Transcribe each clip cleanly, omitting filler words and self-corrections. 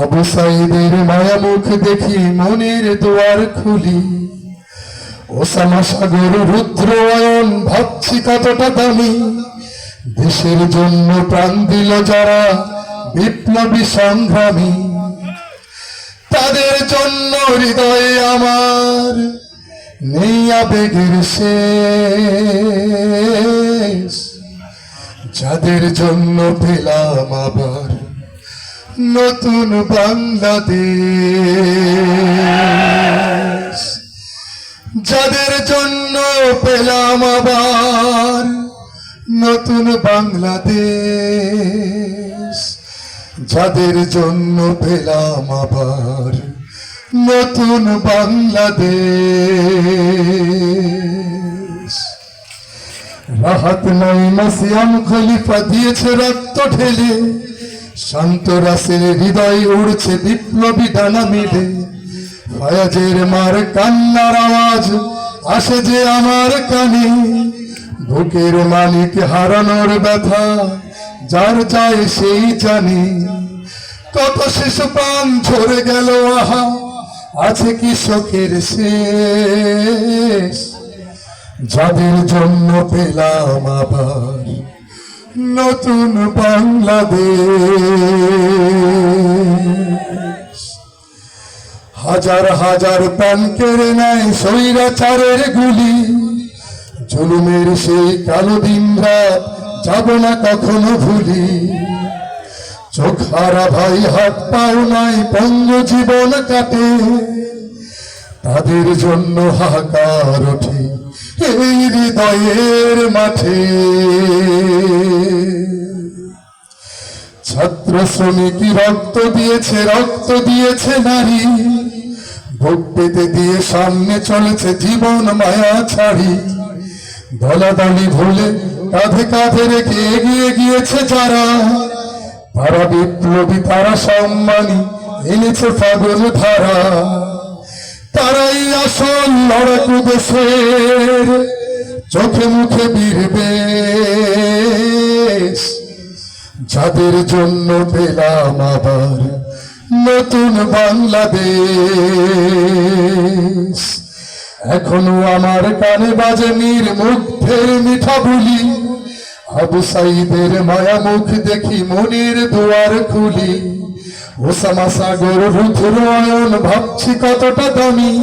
আবু সাইদের মায়া মুখ দেখি মনের দুয়ার খুলি, ওসামা সাগর রুদ্র অয়ন ভাবছি কতটা দামি। দেশের জন্য প্রাণ দিল যারা বিপ্লবী সংগ্রামী, তাদের জন্য হৃদয়ে আমার নেই আবেগের শেষ। যাদের জন্য পেলাম আবার নতুন বাংলাদেশ, যাদের জন্য পেলাম আবার নতুন বাংলাদেশ, যাদের জন্য পেলাম আবার নতুন বাংলাদেশ। রাহাত নাইমা সিয়াম খলিফা দিয়েছে রক্ত ঢেলে, শান্ত রাসেল হৃদয় উড়ছে বিপ্লবী ডানা মিলে। ফয়াজের মার কান্নার আওয়াজ আসে যে আমার কানে, বুকের মালিক হারানোর ব্যথা যার চায় সেই জানে। কত শিশু প্রাণ ঝরে গেল, আহা আছে কি শোকের শেষ। যাদের জন্য পেলাম আবার নতুন বাংলাদেশ, হাজার হাজার প্রাণ কেড়ে নেয় স্বৈরাচারের গুলি। জুলুমের সেই কালো দিন রাত যাব না কখনো ভুলি। চোখ হারা ভাই হাত পাও নাই পঙ্গু জীবন কাটে, তাদের জন্য হাহাকার ওঠে এই হৃদয়ের মাঠে। ছাত্র শ্রমিক রক্ত দিয়েছে, রক্ত দিয়েছে নারী, বুক পেতে দিয়ে সামনে চলেছে জীবন মায়া ছাড়ি। দলাদলি ভুলে কাঁধে কাঁধে রেখে এগিয়ে গিয়েছে যারা, তারা বিপ্লবী, তারা সম্মানী, এনেছে ফাগুন ধারা। তারাই আসল লড়াকু দেশের, চোখে মুখে বীর বেশ। যাদের জন্য পেলাম আবার নতুন বাংলাদেশ, এখনো আমার কানে বাজে মীর মুগ্ধের মিঠা বুলি। আবু সাইদের মায়া মুখ দেখি মনের দুয়ার খুলি, ওসামা সাগর রুদ্র অয়ন ভাবছি কতটা দামি।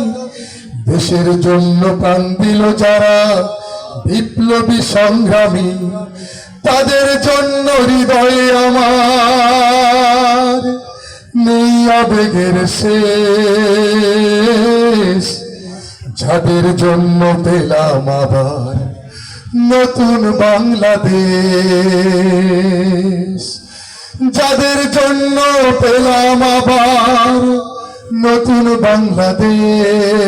দেশের জন্য প্রাণ দিল যারা বিপ্লবী সংগ্রামী, তাদের জন্য হৃদয়ে আমার নেই আবেগের শেষ। যাদের জন্য পেলাম আবার নতুন বাংলাদেশ, যাদের জন্য পেলাম আবার নতুন বাংলাদেশ,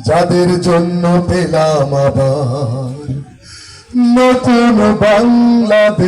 যাদের জন্য পেলাম আবার নতুন বাংলাদেশ।